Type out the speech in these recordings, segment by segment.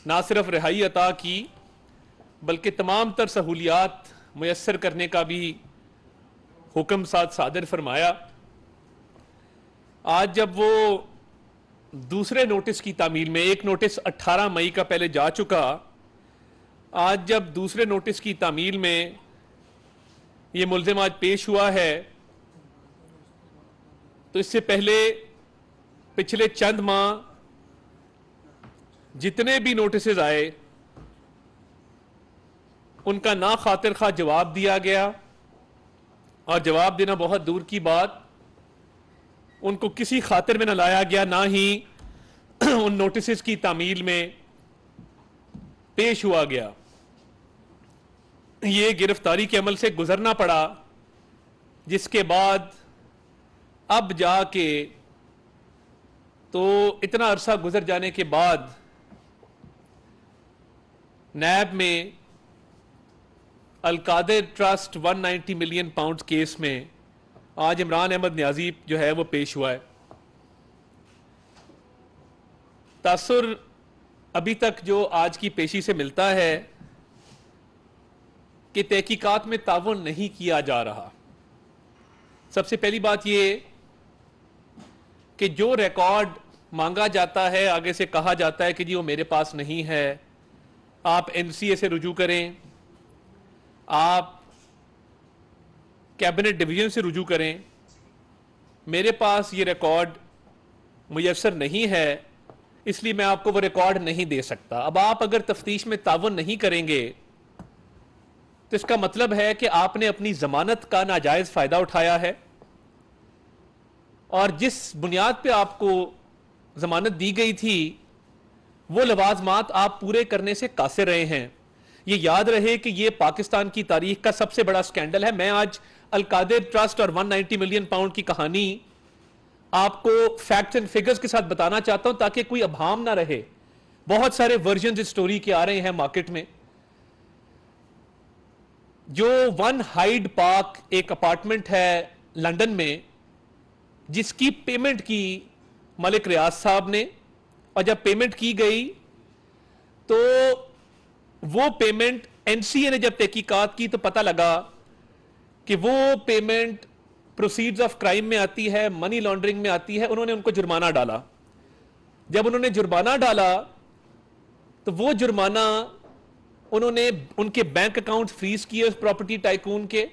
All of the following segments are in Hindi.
ना सिर्फ रिहाई अता की बल्कि तमाम तर सहूलियात मुयस्सर करने का भी हुक्म साथ सादर फरमाया। आज जब वो दूसरे नोटिस की तामील में, एक नोटिस 18 मई का पहले जा चुका, आज जब दूसरे नोटिस की तामील में ये मुल्जिम आज पेश हुआ है, तो इससे पहले पिछले चंद माह जितने भी नोटिस आए उनका ना खातिर खा जवाब दिया गया, और जवाब देना बहुत दूर की बात, उनको किसी खातिर में न लाया गया, ना ही उन नोटिस की तामील में पेश हुआ गया। ये गिरफ्तारी के अमल से गुजरना पड़ा, जिसके बाद अब जाके तो इतना अरसा गुजर जाने के बाद नैब में Al-Qadir trust 190 million pound case में आज इमरान अहमद न्याजी जो है वो पेश हुआ है। तासुर अभी तक जो आज की पेशी से मिलता है कि तहकीकात में ताउन नहीं किया जा रहा। सबसे पहली बात ये कि जो रिकॉर्ड मांगा जाता है, आगे से कहा जाता है कि जी वो मेरे पास नहीं है, आप एनसीए से रुजू करें, आप कैबिनेट डिवीजन से रुजू करें, मेरे पास ये रिकॉर्ड मुयस्सर नहीं है, इसलिए मैं आपको वो रिकॉर्ड नहीं दे सकता। अब आप अगर तफ्तीश में ताउन नहीं करेंगे तो इसका मतलब है कि आपने अपनी जमानत का नाजायज फायदा उठाया है, और जिस बुनियाद पे आपको जमानत दी गई थी वो लवाजमात आप पूरे करने से कासिर रहे हैं। ये याद रहे कि ये पाकिस्तान की तारीख का सबसे बड़ा स्कैंडल है। मैं आज अलकादिर ट्रस्ट और 190 मिलियन पाउंड की कहानी आपको फैक्ट्स एंड फिगर्स के साथ बताना चाहता हूं ताकि कोई अभाम ना रहे। बहुत सारे वर्जन इस स्टोरी के आ रहे हैं मार्केट में। जो वन हाइड पार्क एक अपार्टमेंट है लंदन में, जिसकी पेमेंट की मलिक रियाज साहब ने, और जब पेमेंट की गई तो वो पेमेंट एनसीए ने जब तहकीकात की तो पता लगा कि वो पेमेंट प्रोसीड्स ऑफ क्राइम में आती है, मनी लॉन्ड्रिंग में आती है। उन्होंने उनको जुर्माना डाला। जब उन्होंने जुर्माना डाला तो वो जुर्माना उन्होंने उनके बैंक अकाउंट फ्रीज किए उस प्रॉपर्टी टाइकून के,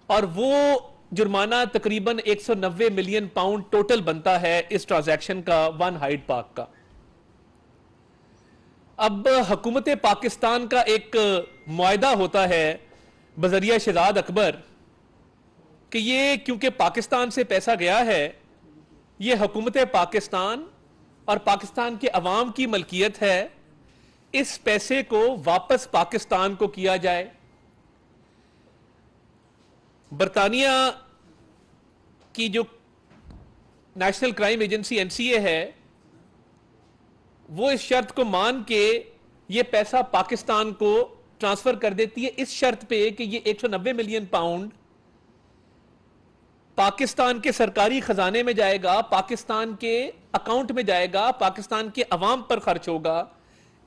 और वो जुर्माना तकरीबन 190 मिलियन पाउंड टोटल बनता है इस ट्रांजैक्शन का, वन हाइड पार्क का। अब हुकूमत पाकिस्तान का एक मुआहदा होता है बजरिया शहजाद अकबर कि ये क्योंकि पाकिस्तान से पैसा गया है, ये हुकूमत पाकिस्तान और पाकिस्तान के अवाम की मलकियत है, इस पैसे को वापस पाकिस्तान को किया जाए। बरतानिया की जो नेशनल क्राइम एजेंसी एनसीए है, वो इस शर्त को मान के ये पैसा पाकिस्तान को ट्रांसफर कर देती है, इस शर्त पे कि ये 190 मिलियन पाउंड पाकिस्तान के सरकारी खजाने में जाएगा, पाकिस्तान के अकाउंट में जाएगा, पाकिस्तान के अवाम पर खर्च होगा।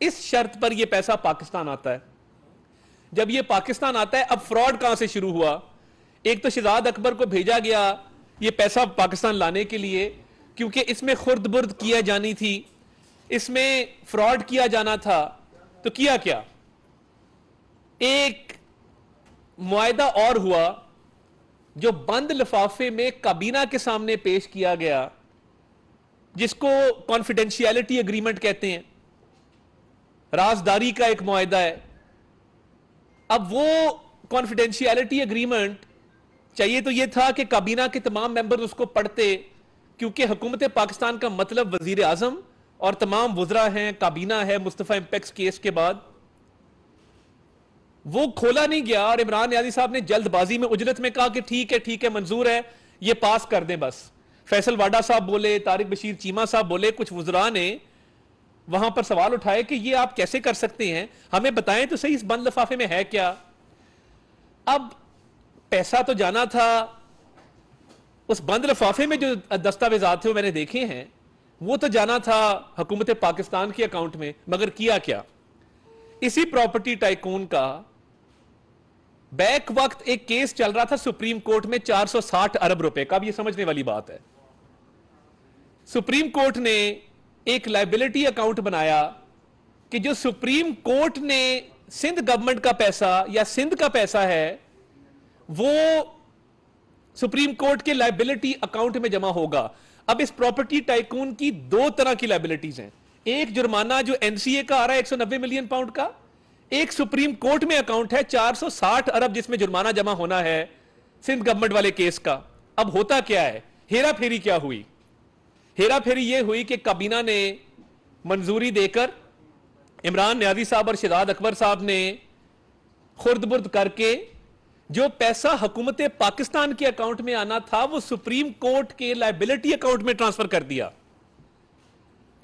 इस शर्त पर यह पैसा पाकिस्तान आता है। जब यह पाकिस्तान आता है, अब फ्रॉड कहां से शुरू हुआ? एक तो शहजाद अकबर को भेजा गया यह पैसा पाकिस्तान लाने के लिए, क्योंकि इसमें खुर्द बुर्द किया जानी थी, इसमें फ्रॉड किया जाना था। तो किया क्या? एक मुआहदा और हुआ जो बंद लिफाफे में काबीना के सामने पेश किया गया, जिसको कॉन्फिडेंशियलिटी एग्रीमेंट कहते हैं, राजदारी का एक मुआहदा है। अब वो कॉन्फिडेंशियलिटी एग्रीमेंट चाहिए तो यह था कि काबीना के तमाम मेंबर उसको पढ़ते, क्योंकि हुकूमत पाकिस्तान का मतलब वजीर आजम और तमाम वुज़रा हैं, काबीना है मुस्तफा इंपेक्स केस के बाद। वो खोला नहीं गया और इमरान न्याजी साहब ने जल्दबाजी में उजलत में कहा कि ठीक है मंजूर है, ये पास कर दें बस। फैसल वाडा साहब बोले, तारिक बशीर चीमा साहब बोले, कुछ वुज़रा ने वहां पर सवाल उठाए कि ये आप कैसे कर सकते हैं, हमें बताएं तो सही इस बंद लिफाफे में है क्या। अब पैसा तो जाना था, उस बंद लिफाफे में जो दस्तावेजात थे वो मैंने देखे हैं, वो तो जाना था हुकूमत पाकिस्तान के अकाउंट में, मगर किया क्या? इसी प्रॉपर्टी टाइकून का बैक वक्त एक केस चल रहा था सुप्रीम कोर्ट में 460 अरब रुपए का। अब ये समझने वाली बात है, सुप्रीम कोर्ट ने एक लायबिलिटी अकाउंट बनाया कि जो सुप्रीम कोर्ट ने सिंध गवर्नमेंट का पैसा या सिंध का पैसा है वो सुप्रीम कोर्ट के लायबिलिटी अकाउंट में जमा होगा। अब इस प्रॉपर्टी टाइकून की दो तरह की लायबिलिटीज हैं, एक जुर्माना जो एनसीए का आ रहा है 190 मिलियन पाउंड का, एक सुप्रीम कोर्ट में अकाउंट है 460 अरब जिसमें जुर्माना जमा होना है सिंध गवर्नमेंट वाले केस का। अब होता क्या है, हेरा फेरी क्या हुई? हेरा फेरी यह हुई कि काबीना ने मंजूरी देकर इमरान न्याजी साहब और शहजाद अकबर साहब ने खुर्द-बुर्द करके जो पैसा हुकूमत पाकिस्तान के अकाउंट में आना था वो सुप्रीम कोर्ट के लायबिलिटी अकाउंट में ट्रांसफर कर दिया।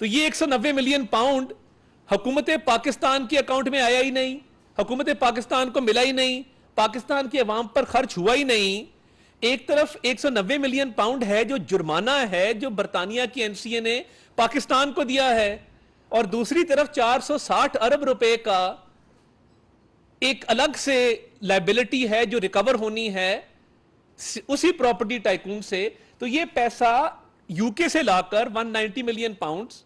तो ये 190 मिलियन पाउंड हुकूमत पाकिस्तान के अकाउंट में आया ही नहीं, हुकूमत पाकिस्तान को मिला ही नहीं, पाकिस्तान की अवाम पर खर्च हुआ ही नहीं। एक तरफ 190 मिलियन पाउंड है जो जुर्माना है जो बरतानिया की एनसीए ने पाकिस्तान को दिया है, और दूसरी तरफ 460 अरब रुपए का एक अलग से लायबिलिटी है जो रिकवर होनी है उसी प्रॉपर्टी टाइकून से। तो ये पैसा यूके से लाकर 190 मिलियन पाउंड्स,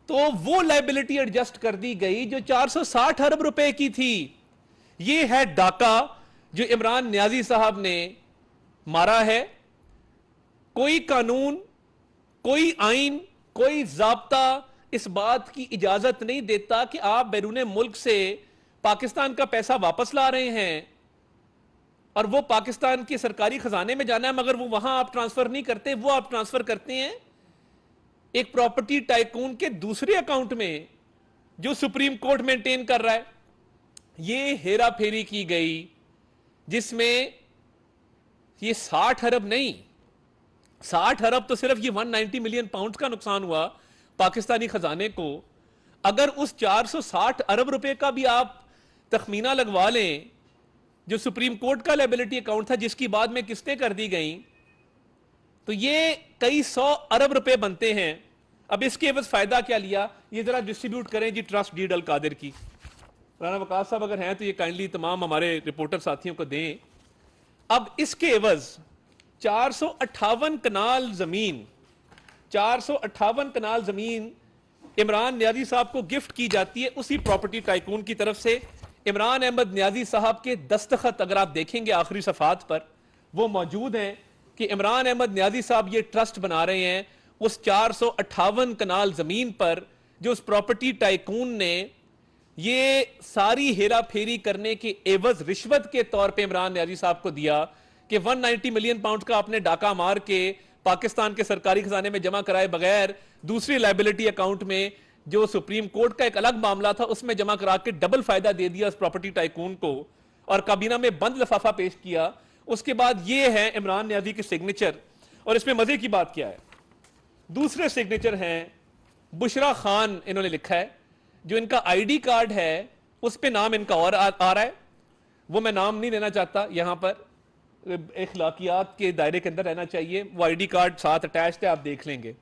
तो वो लायबिलिटी एडजस्ट कर दी गई जो 460 अरब रुपए की थी। ये है डाका जो इमरान न्याजी साहब ने मारा है। कोई कानून, कोई आइन, कोई जाब्ता इस बात की इजाजत नहीं देता कि आप बैरून मुल्क से पाकिस्तान का पैसा वापस ला रहे हैं और वो पाकिस्तान के सरकारी खजाने में जाना है, मगर वो वहां आप ट्रांसफर नहीं करते, वो आप ट्रांसफर करते हैं एक प्रॉपर्टी टाइकून के दूसरे अकाउंट में जो सुप्रीम कोर्ट मेंटेन कर रहा है। ये हेरा फेरी की गई जिसमें ये 60 अरब नहीं, 60 अरब तो सिर्फ ये 190 मिलियन पाउंड का नुकसान हुआ पाकिस्तानी खजाने को। अगर उस 460 अरब रुपए का भी आप तखमीना लगवा लें जो सुप्रीम कोर्ट का लायबिलिटी अकाउंट था जिसकी बाद में किस्तें कर दी गई, तो ये कई 100 अरब रुपए बनते हैं। अब इसके एवज फायदा क्या लिया, ये जरा डिस्ट्रीब्यूट करें जी ट्रस्ट डीड अल कादिर की। राना वकास साहब अगर हैं तो ये काइंडली तमाम हमारे रिपोर्टर साथियों को दें। अब इसके एवज 458 कनाल जमीन, 458 कनाल जमीन इमरान न्याजी साहब को गिफ्ट की जाती है उसी प्रॉपर्टी टाइकून की तरफ से। इमरान अहमद न्याजी साहब के दस्तखत अगर आप देखेंगे आखिरी सफात पर वो मौजूद हैं कि इमरान अहमद न्याजी साहब ये ट्रस्ट बना रहे हैं उस 458 कनाल जमीन पर जो उस प्रॉपर्टी टाइकून ने ये सारी हेरा फेरी करने के एवज रिश्वत के तौर पे इमरान न्याजी साहब को दिया कि 190 मिलियन पाउंड का आपने डाका मार के पाकिस्तान के सरकारी खजाने में जमा कराए बगैर दूसरी लायबिलिटी अकाउंट में जो सुप्रीम कोर्ट का एक अलग मामला था उसमें जमा करा के डबल फायदा दे दिया उस प्रॉपर्टी टाइकून को और काबीना में बंद लिफाफा पेश किया। उसके बाद ये है इमरान न्याजी के सिग्नेचर, और इसमें मजे की बात क्या है, दूसरे सिग्नेचर हैं बुशरा खान इन्होंने लिखा है, जो इनका आईडी कार्ड है उस पे नाम इनका और आ रहा है, वो मैं नाम नहीं लेना चाहता, यहां पर इखलाकियात के दायरे के अंदर रहना चाहिए, वो आईडी कार्ड साथ अटैच्ड है, आप देख लेंगे।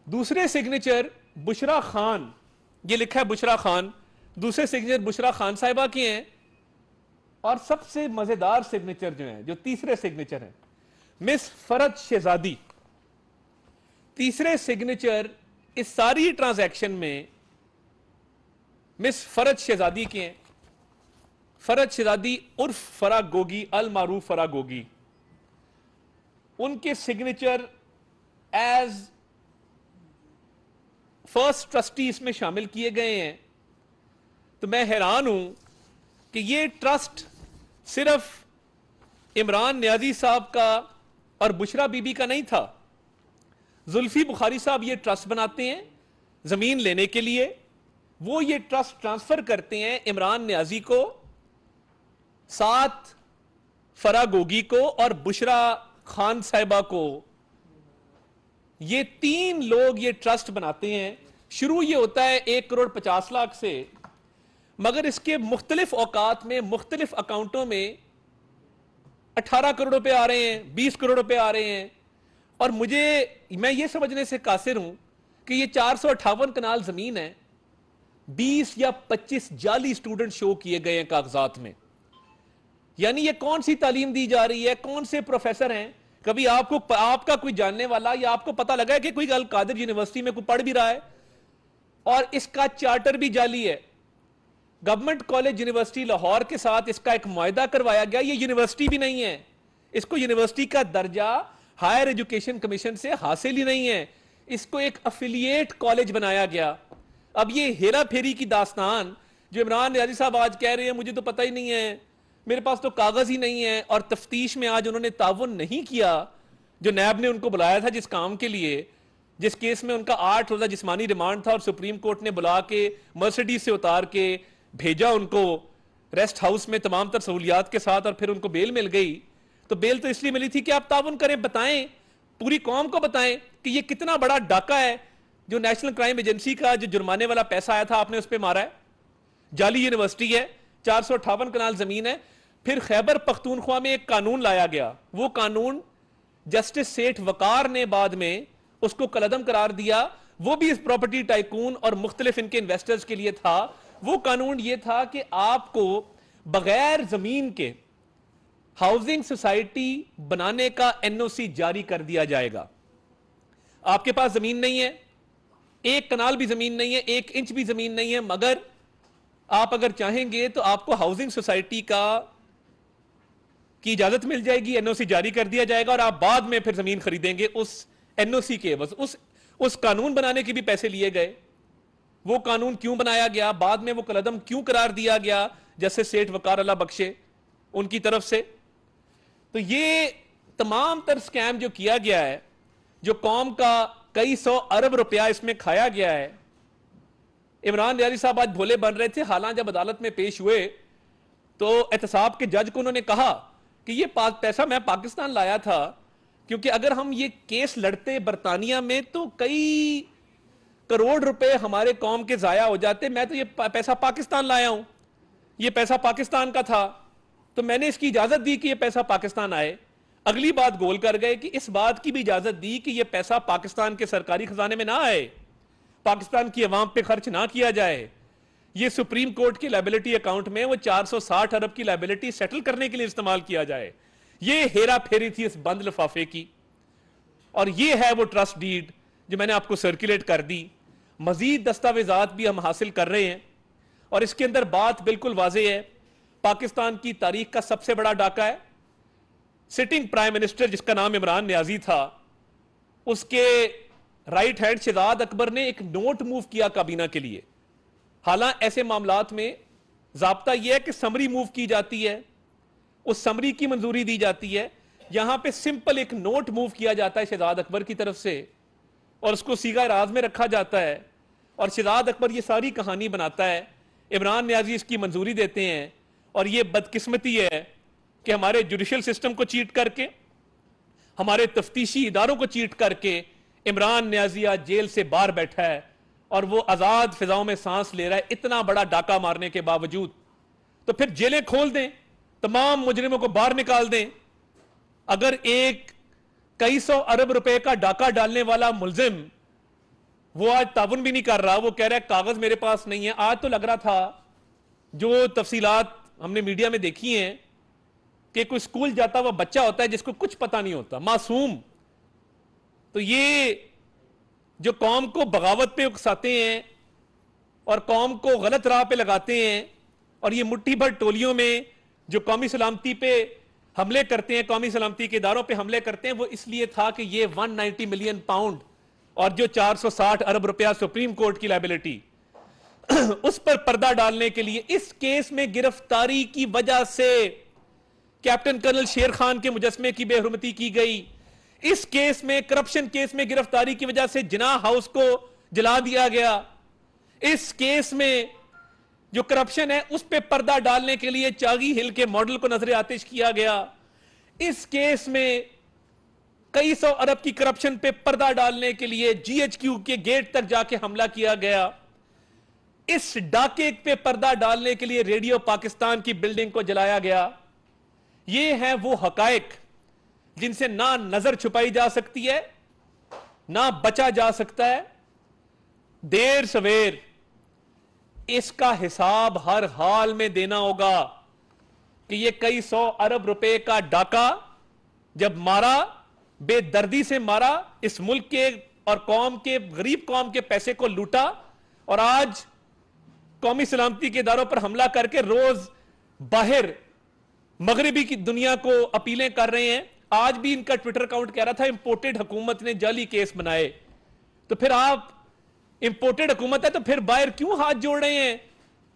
दूसरे सिग्नेचर बुशरा खान, ये लिखा है बुशरा खान, दूसरे सिग्नेचर बुशरा खान साहिबा के हैं, और सबसे मजेदार सिग्नेचर जो है, जो तीसरे सिग्नेचर है मिस फरद शहजादी। तीसरे सिग्नेचर इस सारी ट्रांजैक्शन में मिस फरद शहजादी के हैं, फरद शहजादी उर्फ फरा गोगी, अल मारूफ फरा गोगी। उनके सिग्नेचर एज फर्स्ट ट्रस्टी इसमें शामिल किए गए हैं। तो मैं हैरान हूं कि ये ट्रस्ट सिर्फ इमरान न्याजी साहब का और बुशरा बीबी का नहीं था। जुल्फी बुखारी साहब ये ट्रस्ट बनाते हैं जमीन लेने के लिए, वो ये ट्रस्ट ट्रांसफर करते हैं इमरान न्याजी को, साथ फरा गोगी को और बुशरा खान साहिबा को। ये तीन लोग ये ट्रस्ट बनाते हैं। शुरू ये होता है 1 करोड़ 50 लाख से, मगर इसके मुख्तलिफ औकात में मुख्तलिफ अकाउंटों में 18 करोड़ रुपए आ रहे हैं, 20 करोड़ रुपए आ रहे हैं। और मैं ये समझने से कासिर हूं कि ये 458 कनाल जमीन है, 20 या 25 जाली स्टूडेंट शो किए गए हैं कागजात में। यानी ये कौन सी तालीम दी जा रही है, कौन से प्रोफेसर हैं? कभी आपका कोई जानने वाला या आपको पता लगा है कि कोई अल कादिर यूनिवर्सिटी में कोई पढ़ भी रहा है और इसका चार्टर भी जाली है? गवर्नमेंट कॉलेज यूनिवर्सिटी लाहौर के साथ इसका एक मुआहदा करवाया गया, ये यूनिवर्सिटी भी नहीं है, इसको यूनिवर्सिटी का दर्जा हायर एजुकेशन कमीशन से हासिल ही नहीं है, इसको एक अफिलिएट कॉलेज बनाया गया। अब ये हेरा फेरी की दास्तान जो इमरान नियाज़ी साहब आज कह रहे हैं मुझे तो पता ही नहीं है, मेरे पास तो कागज ही नहीं है, और तफ्तीश में आज उन्होंने ताउन नहीं किया जो नैब ने उनको बुलाया था जिस काम के लिए, जिस केस में उनका 8 रोजा जिस्मानी रिमांड था और सुप्रीम कोर्ट ने बुला के मर्सिडीज से उतार के भेजा उनको रेस्ट हाउस में तमाम तर सहूलियात के साथ, और फिर उनको बेल मिल गई। तो बेल तो इसलिए मिली थी कि आप ताउन करें, बताएं, पूरी कौम को बताएं कि ये कितना बड़ा डाका है जो नेशनल क्राइम एजेंसी का जो जुर्माने वाला पैसा आया था आपने उस पर मारा है। जाली यूनिवर्सिटी है, 458 कनाल जमीन है। फिर खैबर पख्तूनख्वा में एक कानून लाया गया, वो कानून जस्टिस सेठ वकार ने बाद में उसको कलअदम करार दिया, वो भी इस प्रॉपर्टी टाइकून और मुख्तलिफ इनके इन्वेस्टर्स के लिए था। वो कानून ये था कि आपको बगैर जमीन के हाउसिंग सोसाइटी बनाने का एनओसी जारी कर दिया जाएगा। आपके पास जमीन नहीं है, 1 कनाल भी जमीन नहीं है, 1 इंच भी जमीन नहीं है, मगर आप अगर चाहेंगे तो आपको हाउसिंग सोसाइटी की इजाजत मिल जाएगी, एनओसी जारी कर दिया जाएगा और आप बाद में फिर जमीन खरीदेंगे उस एनओसी के बस। उस कानून बनाने के भी पैसे लिए गए। वो कानून क्यों बनाया गया, बाद में वो कलअदम क्यों करार दिया गया जैसे सेठ वकार अल्लाह बख्शे उनकी तरफ से। तो ये तमाम तर स्कैम जो किया गया है, जो कौम का कई 100 अरब रुपया इसमें खाया गया है। इमरान नियाज़ी साहब आज भोले बन रहे थे, हालांकि जब अदालत में पेश हुए तो एहतसाब के जज को उन्होंने कहा कि ये पैसा मैं पाकिस्तान लाया था, क्योंकि अगर हम ये केस लड़ते बरतानिया में तो कई करोड़ रुपए हमारे कौम के जाया हो जाते। मैं तो ये पैसा पाकिस्तान लाया हूं, ये पैसा पाकिस्तान का था, तो मैंने इसकी इजाजत दी कि ये पैसा पाकिस्तान आए। अगली बात गोल कर गए कि इस बात की भी इजाजत दी कि ये पैसा पाकिस्तान के सरकारी खजाने में ना आए, पाकिस्तान की अवाम पे खर्च ना किया जाए, ये सुप्रीम कोर्ट की लायबिलिटी अकाउंट में वो 460 अरब की लायबिलिटी सेटल करने के लिए इस्तेमाल किया जाए। ये हेरा फेरी थी इस बंद लिफाफे की, और ये है वो ट्रस्ट डीड जो मैंने आपको सर्कुलेट कर दी। मजीद दस्तावेजात भी हम हासिल कर रहे हैं और इसके अंदर बात बिल्कुल वाज़ेह है। पाकिस्तान की तारीख का सबसे बड़ा डाका है। सिटिंग प्राइम मिनिस्टर जिसका नाम इमरान नियाजी था, उसके राइट हैंड शहजाद अकबर ने एक नोट मूव किया काबीना के लिए। हालांकि ऐसे मामलात में ज़ाब्ता यह है कि समरी मूव की जाती है, उस समरी की मंजूरी दी जाती है। यहां पे सिंपल एक नोट मूव किया जाता है शहजाद अकबर की तरफ से और उसको सीगा राज में रखा जाता है और शहजाद अकबर ये सारी कहानी बनाता है। इमरान नियाजी इसकी मंजूरी देते हैं और ये बदकिस्मती है कि हमारे जुडिशल सिस्टम को चीट करके, हमारे तफ्तीशी इदारों को चीट करके इमरान नियाजी आज जेल से बाहर बैठा है और वो आजाद फिजाओं में सांस ले रहा है, इतना बड़ा डाका मारने के बावजूद। तो फिर जेलें खोल दें, तमाम मुजरिमों को बाहर निकाल दें। अगर एक कई 100 अरब रुपए का डाका डालने वाला मुलजिम वो आज ताउन भी नहीं कर रहा, वो कह रहा है कागज मेरे पास नहीं है। आज तो लग रहा था, जो तफसीलात हमने मीडिया में देखी हैं, कि कोई स्कूल जाता हुआ बच्चा होता है जिसको कुछ पता नहीं होता, मासूम। तो ये जो कौम को बगावत पे उकसाते हैं और कौम को गलत राह पे लगाते हैं और ये मुट्ठी भर टोलियों में जो कौमी सलामती पे हमले करते हैं, कौमी सलामती के इदारों पे हमले करते हैं, वो इसलिए था कि ये 190 मिलियन पाउंड और जो 460 अरब रुपया सुप्रीम कोर्ट की लायबिलिटी उस पर पर्दा डालने के लिए इस केस में गिरफ्तारी की वजह से कैप्टन कर्नल शेर खान के मुजस्मे की बेहुरमती की गई। इस केस में, करप्शन केस में गिरफ्तारी की वजह से जिनाह हाउस को जला दिया गया। इस केस में जो करप्शन है उस पे पर्दा डालने के लिए चागी हिल के मॉडल को नजर आतिश किया गया। इस केस में कई 100 अरब की करप्शन पे पर्दा डालने के लिए जीएचक्यू के गेट तक जाके हमला किया गया। इस डाके पे पर्दा डालने के लिए रेडियो पाकिस्तान की बिल्डिंग को जलाया गया। ये है वो हकायक जिनसे ना नजर छुपाई जा सकती है, ना बचा जा सकता है। देर सवेर इसका हिसाब हर हाल में देना होगा कि ये कई 100 अरब रुपए का डाका जब मारा, बेदर्दी से मारा, इस मुल्क के और कौम के, गरीब कौम के पैसे को लूटा, और आज कौमी सलामती के इदारों पर हमला करके रोज बाहर मगरबी की दुनिया को अपीलें कर रहे हैं। आज भी इनका ट्विटर अकाउंट कह रहा था इंपोर्टेड हुकूमत ने जाली केस बनाए। तो फिर आप इंपोर्टेड हुकूमत है तो फिर बाहर क्यों हाथ जोड़ रहे हैं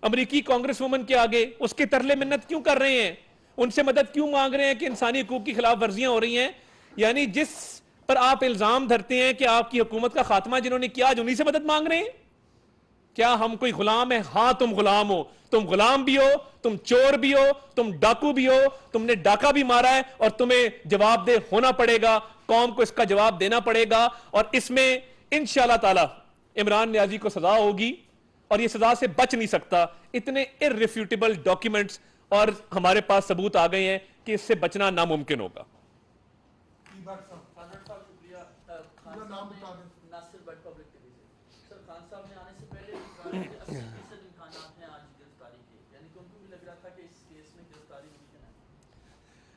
अमेरिकी कांग्रेस वुमन के आगे? उसके तरले मिन्नत क्यों कर रहे हैं? उनसे मदद क्यों मांग रहे हैं कि इंसानी हकूक की खिलाफ वर्जियां हो रही हैं? यानी जिस पर आप इल्जाम धरते हैं कि आपकी हुकूमत का खात्मा जिन्होंने किया, आज उन्हीं से मदद मांग रहे हैं। क्या हम कोई गुलाम है? हां, तुम गुलाम हो। तुम गुलाम भी हो, तुम चोर भी हो, तुम डाकू भी हो, तुमने डाका भी मारा है और तुम्हें जवाबदेह होना पड़ेगा। कौम को इसका जवाब देना पड़ेगा और इसमें इंशाअल्लाह ताला इमरान नियाजी को सजा होगी और यह सजा से बच नहीं सकता। इतने इररिफ्यूटेबल डॉक्यूमेंट्स और हमारे पास सबूत आ गए हैं कि इससे बचना नामुमकिन होगा।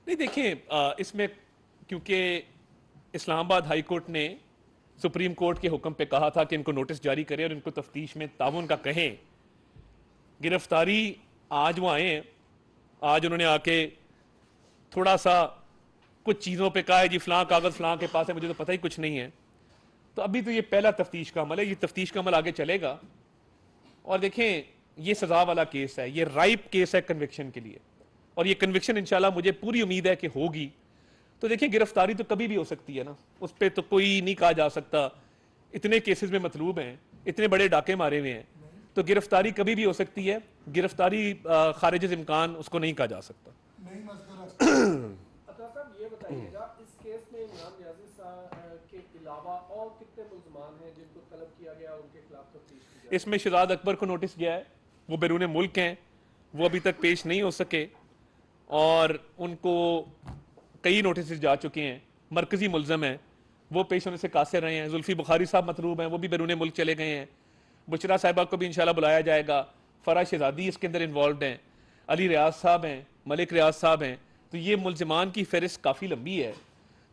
नहीं, देखिए, इसमें क्योंकि इस्लामाबाद हाई कोर्ट ने सुप्रीम कोर्ट के हुक्म पे कहा था कि इनको नोटिस जारी करें और इनको तफ्तीश में ताउन का कहें। गिरफ्तारी आज वो आए हैं, आज उन्होंने आके थोड़ा सा कुछ चीज़ों पे कहा है, जी फलां कागज़ फलां के पास है, मुझे तो पता ही कुछ नहीं है। तो अभी तो ये पहला तफ्तीश का अमल है, ये तफ्तीश का अमल आगे चलेगा। और देखें, ये सजा वाला केस है, ये राइप केस है कन्विक्शन के लिए, और ये कन्विक्शन इंशाल्लाह मुझे पूरी उम्मीद है कि होगी। तो देखिए, गिरफ्तारी तो कभी भी हो सकती है ना, उस पर तो कोई नहीं कहा जा सकता। इतने केसेस में मतलूब हैं, इतने बड़े डाके मारे हुए हैं, तो गिरफ्तारी कभी भी हो सकती है। गिरफ्तारी खारिज इम्कान उसको नहीं कहा जा सकता। ये बताइएगा, इस केस में इमरान नियाज़ी साहब के अलावा और कितने मुल्ज़मान हैं जिनको तलब किया गया, उनके खिलाफ तफ्तीश की जाए? इसमें शहजाद अकबर को नोटिस गया है, वो बैरून मुल्क हैं, वो अभी तक पेश नहीं हो सके और उनको कई नोटिस जा चुके हैं। मरकजी मुल्ज़म हैं, वो पेश होने से कासिर रहे हैं। जुल्फी बुखारी साहब मतलूब हैं, वो भी बैरून मुल्क चले गए हैं। बुशरा साहिबा को भी इंशाल्लाह बुलाया जाएगा। फराज शहजादी इसके अंदर इन्वॉल्व हैं, अली रियाज साहब हैं, मलिक रियाज साहब हैं। तो ये मुल्ज़मान की फहरिस्त काफ़ी लंबी है।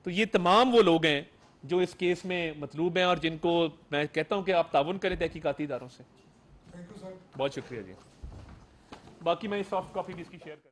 तो ये तमाम वो लोग हैं जो इस केस में मतलूब हैं और जिनको मैं कहता हूँ कि आप ताउन करें तहकीकाती इदारों से। बहुत शुक्रिया जी। बाकी मैं सॉफ्ट कॉपी भी इसकी शेयर कर